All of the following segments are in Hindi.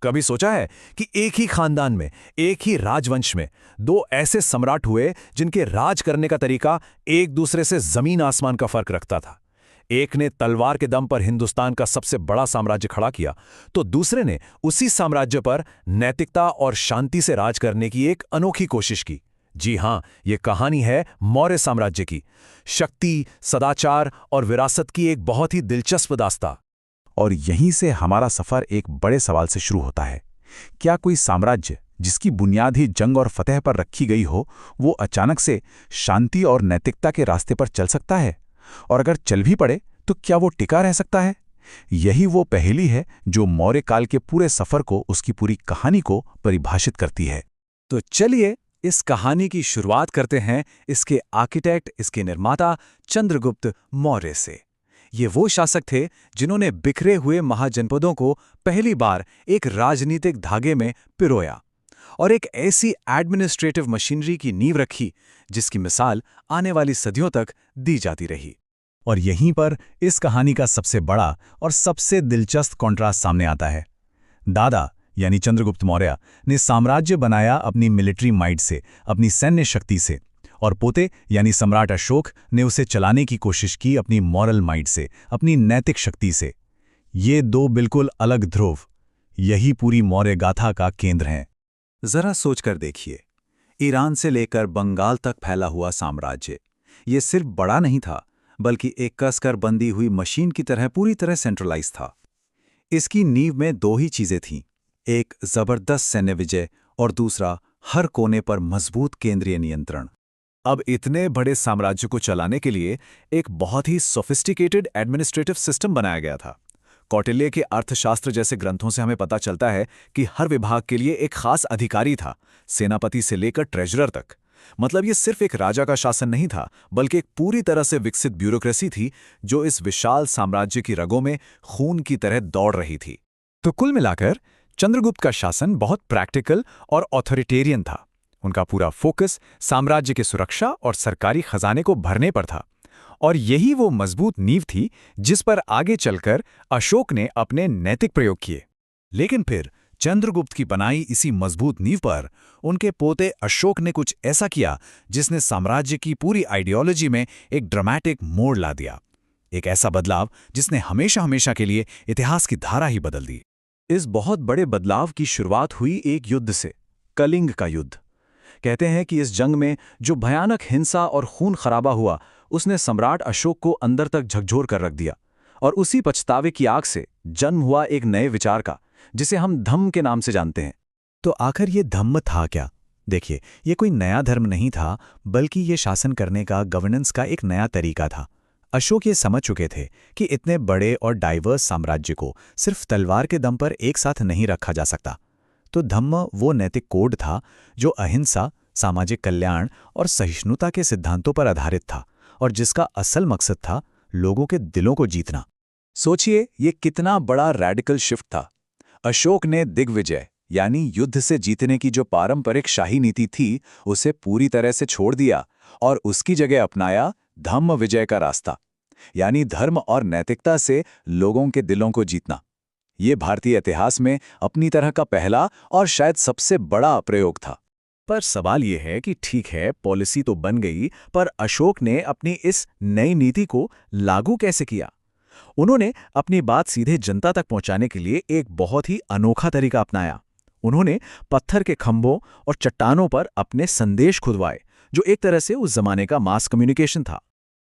कभी सोचा है कि एक ही खानदान में, एक ही राजवंश में दो ऐसे सम्राट हुए जिनके राज करने का तरीका एक दूसरे से जमीन आसमान का फर्क रखता था। एक ने तलवार के दम पर हिंदुस्तान का सबसे बड़ा साम्राज्य खड़ा किया, तो दूसरे ने उसी साम्राज्य पर नैतिकता और शांति से राज करने की एक अनोखी कोशिश की। जी हां, ये कहानी है मौर्य साम्राज्य की। शक्ति, सदाचार और विरासत की एक बहुत ही दिलचस्प दास्तां। और यहीं से हमारा सफर एक बड़े सवाल से शुरू होता है। क्या कोई साम्राज्य जिसकी बुनियाद ही जंग और फतह पर रखी गई हो, वो अचानक से शांति और नैतिकता के रास्ते पर चल सकता है? और अगर चल भी पड़े तो क्या वो टिका रह सकता है? यही वो पहेली है जो मौर्य काल के पूरे सफर को, उसकी पूरी कहानी को परिभाषित करती है। तो चलिए इस कहानी की शुरुआत करते हैं इसके आर्किटेक्ट, इसके निर्माता चंद्रगुप्त मौर्य से। ये वो शासक थे जिन्होंने बिखरे हुए महाजनपदों को पहली बार एक राजनीतिक धागे में पिरोया और एक ऐसी एडमिनिस्ट्रेटिव मशीनरी की नींव रखी जिसकी मिसाल आने वाली सदियों तक दी जाती रही। और यहीं पर इस कहानी का सबसे बड़ा और सबसे दिलचस्प कॉन्ट्रास्ट सामने आता है। दादा यानी चंद्रगुप्त मौर्य ने साम्राज्य बनाया अपनी मिलिट्री माइट से, अपनी सैन्य शक्ति से, और पोते यानी सम्राट अशोक ने उसे चलाने की कोशिश की अपनी मॉरल माइट से, अपनी नैतिक शक्ति से। ये दो बिल्कुल अलग ध्रुव, यही पूरी मौर्य गाथा का केंद्र हैं। जरा सोचकर देखिए, ईरान से लेकर बंगाल तक फैला हुआ साम्राज्य, ये सिर्फ बड़ा नहीं था बल्कि एक कसकर बंधी हुई मशीन की तरह पूरी तरह सेंट्रलाइज था। इसकी नींव में दो ही चीजें थीं, एक जबरदस्त सैन्य विजय और दूसरा हर कोने पर मजबूत केंद्रीय नियंत्रण। अब इतने बड़े साम्राज्य को चलाने के लिए एक बहुत ही सोफिस्टिकेटेड एडमिनिस्ट्रेटिव सिस्टम बनाया गया था। कौटिल्य के अर्थशास्त्र जैसे ग्रंथों से हमें पता चलता है कि हर विभाग के लिए एक खास अधिकारी था, सेनापति से लेकर ट्रेजरर तक। मतलब ये सिर्फ एक राजा का शासन नहीं था, बल्कि एक पूरी तरह से विकसित ब्यूरोक्रेसी थी जो इस विशाल साम्राज्य की रगों में खून की तरह दौड़ रही थी। तो कुल मिलाकर चंद्रगुप्त का शासन बहुत प्रैक्टिकल और ऑथोरिटेरियन था। उनका पूरा फोकस साम्राज्य की सुरक्षा और सरकारी खजाने को भरने पर था, और यही वो मजबूत नींव थी जिस पर आगे चलकर अशोक ने अपने नैतिक प्रयोग किए। लेकिन फिर चंद्रगुप्त की बनाई इसी मजबूत नींव पर उनके पोते अशोक ने कुछ ऐसा किया जिसने साम्राज्य की पूरी आइडियोलॉजी में एक ड्रामेटिक मोड़ ला दिया। एक ऐसा बदलाव जिसने हमेशा हमेशा के लिए इतिहास की धारा ही बदल दी। इस बहुत बड़े बदलाव की शुरुआत हुई एक युद्ध से, कलिंग का युद्ध। कहते हैं कि इस जंग में जो भयानक हिंसा और खून खराबा हुआ, उसने सम्राट अशोक को अंदर तक झकझोर कर रख दिया, और उसी पछतावे की आग से जन्म हुआ एक नए विचार का, जिसे हम धम्म के नाम से जानते हैं। तो आखिर ये धम्म था क्या? देखिए, ये कोई नया धर्म नहीं था, बल्कि ये शासन करने का, गवर्नेंस का एक नया तरीका था। अशोक ये समझ चुके थे कि इतने बड़े और डाइवर्स साम्राज्य को सिर्फ तलवार के दम पर एक साथ नहीं रखा जा सकता। तो धम्म वो नैतिक कोड था जो अहिंसा, सामाजिक कल्याण और सहिष्णुता के सिद्धांतों पर आधारित था, और जिसका असल मकसद था लोगों के दिलों को जीतना। सोचिए, ये कितना बड़ा रैडिकल शिफ्ट था। अशोक ने दिग्विजय यानी युद्ध से जीतने की जो पारंपरिक शाही नीति थी, उसे पूरी तरह से छोड़ दिया और उसकी जगह अपनाया धम्म विजय का रास्ता, यानी धर्म और नैतिकता से लोगों के दिलों को जीतना। ये भारतीय इतिहास में अपनी तरह का पहला और शायद सबसे बड़ा प्रयोग था। पर सवाल ये है कि ठीक है, पॉलिसी तो बन गई, पर अशोक ने अपनी इस नई नीति को लागू कैसे किया? उन्होंने अपनी बात सीधे जनता तक पहुंचाने के लिए एक बहुत ही अनोखा तरीका अपनाया। उन्होंने पत्थर के खंभों और चट्टानों पर अपने संदेश खुदवाए, जो एक तरह से उस जमाने का मास कम्युनिकेशन था।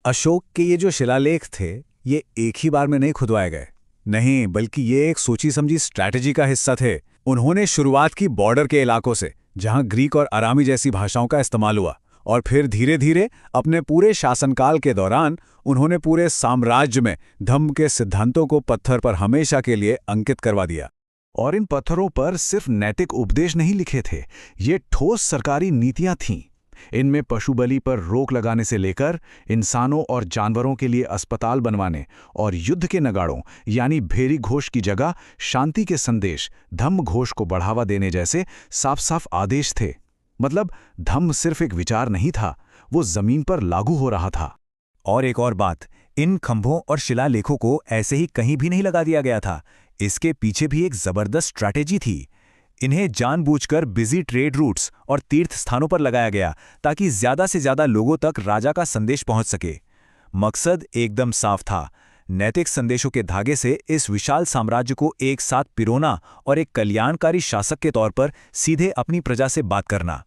अशोक के ये जो शिलालेख थे, ये एक ही बार में नहीं खुदवाए गए, नहीं, बल्कि ये एक सोची समझी स्ट्रैटेजी का हिस्सा थे। उन्होंने शुरुआत की बॉर्डर के इलाकों से, जहां ग्रीक और अरामी जैसी भाषाओं का इस्तेमाल हुआ, और फिर धीरे धीरे अपने पूरे शासनकाल के दौरान उन्होंने पूरे साम्राज्य में धम्म के सिद्धांतों को पत्थर पर हमेशा के लिए अंकित करवा दिया। और इन पत्थरों पर सिर्फ नैतिक उपदेश नहीं लिखे थे, ये ठोस सरकारी नीतियां थीं। इनमें पशु बलि पर रोक लगाने से लेकर इंसानों और जानवरों के लिए अस्पताल बनवाने और युद्ध के नगाड़ों यानी भेरी घोष की जगह शांति के संदेश, धम्म घोष को बढ़ावा देने जैसे साफ साफ आदेश थे। मतलब धम्म सिर्फ एक विचार नहीं था, वो जमीन पर लागू हो रहा था। और एक और बात, इन खंभों और शिलालेखों को ऐसे ही कहीं भी नहीं लगा दिया गया था। इसके पीछे भी एक जबरदस्त स्ट्रैटेजी थी। इन्हें जानबूझकर बिजी ट्रेड रूट्स और तीर्थ स्थानों पर लगाया गया ताकि ज्यादा से ज्यादा लोगों तक राजा का संदेश पहुंच सके। मकसद एकदम साफ था, नैतिक संदेशों के धागे से इस विशाल साम्राज्य को एक साथ पिरोना और एक कल्याणकारी शासक के तौर पर सीधे अपनी प्रजा से बात करना।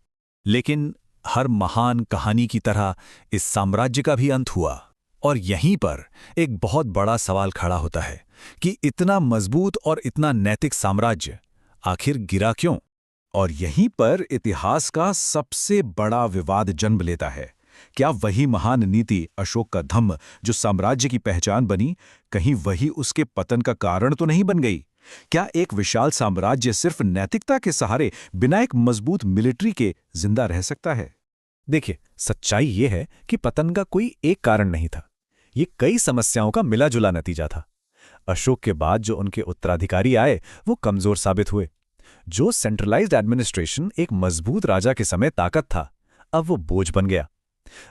लेकिन हर महान कहानी की तरह इस साम्राज्य का भी अंत हुआ, और यहीं पर एक बहुत बड़ा सवाल खड़ा होता है कि इतना मजबूत और इतना नैतिक साम्राज्य आखिर गिरा क्यों? और यहीं पर इतिहास का सबसे बड़ा विवाद जन्म लेता है। क्या वही महान नीति अशोक का धम्म जो साम्राज्य की पहचान बनी, कहीं वही उसके पतन का कारण तो नहीं बन गई? क्या एक विशाल साम्राज्य सिर्फ नैतिकता के सहारे बिना एक मजबूत मिलिट्री के जिंदा रह सकता है? देखिए, सच्चाई ये है कि पतन का कोई एक कारण नहीं था। ये कई समस्याओं का मिला-जुला नतीजा था। अशोक के बाद जो उनके उत्तराधिकारी आए वो कमजोर साबित हुए। जो सेंट्रलाइज्ड एडमिनिस्ट्रेशन एक मजबूत राजा के समय ताकत था, अब वो बोझ बन गया।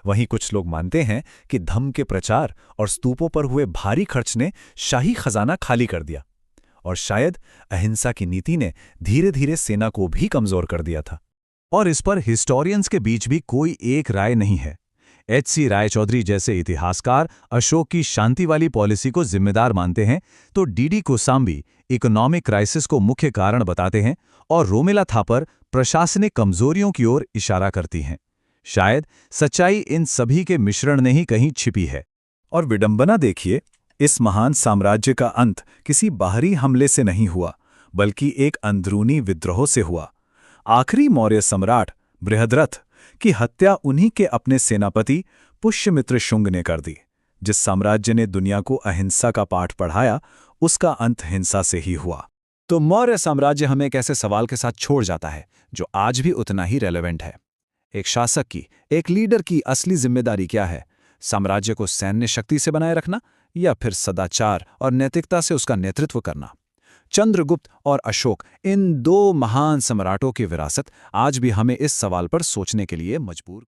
वहीं कुछ लोग मानते हैं कि धम्म के प्रचार और स्तूपों पर हुए भारी खर्च ने शाही खजाना खाली कर दिया, और शायद अहिंसा की नीति ने धीरे धीरे सेना को भी कमजोर कर दिया था। और इस पर हिस्टोरियंस के बीच भी कोई एक राय नहीं है। एच.सी. रायचौधरी जैसे इतिहासकार अशोक की शांति वाली पॉलिसी को जिम्मेदार मानते हैं, तो डी.डी. कोसांबी इकोनॉमिक क्राइसिस को मुख्य कारण बताते हैं, और रोमिला थापर प्रशासनिक कमजोरियों की ओर इशारा करती हैं। शायद सच्चाई इन सभी के मिश्रण ने ही कहीं छिपी है। और विडंबना देखिए, इस महान साम्राज्य का अंत किसी बाहरी हमले से नहीं हुआ, बल्कि एक अंदरूनी विद्रोह से हुआ। आखिरी मौर्य सम्राट बृहद्रथ की हत्या उन्हीं के अपने सेनापति पुष्यमित्र शुंग ने कर दी। जिस साम्राज्य ने दुनिया को अहिंसा का पाठ पढ़ाया, उसका अंत हिंसा से ही हुआ। तो मौर्य साम्राज्य हमें एक ऐसे सवाल के साथ छोड़ जाता है जो आज भी उतना ही रेलेवेंट है। एक शासक की, एक लीडर की असली जिम्मेदारी क्या है? साम्राज्य को सैन्य शक्ति से बनाए रखना, या फिर सदाचार और नैतिकता से उसका नेतृत्व करना? चंद्रगुप्त और अशोक, इन दो महान सम्राटों की विरासत आज भी हमें इस सवाल पर सोचने के लिए मजबूर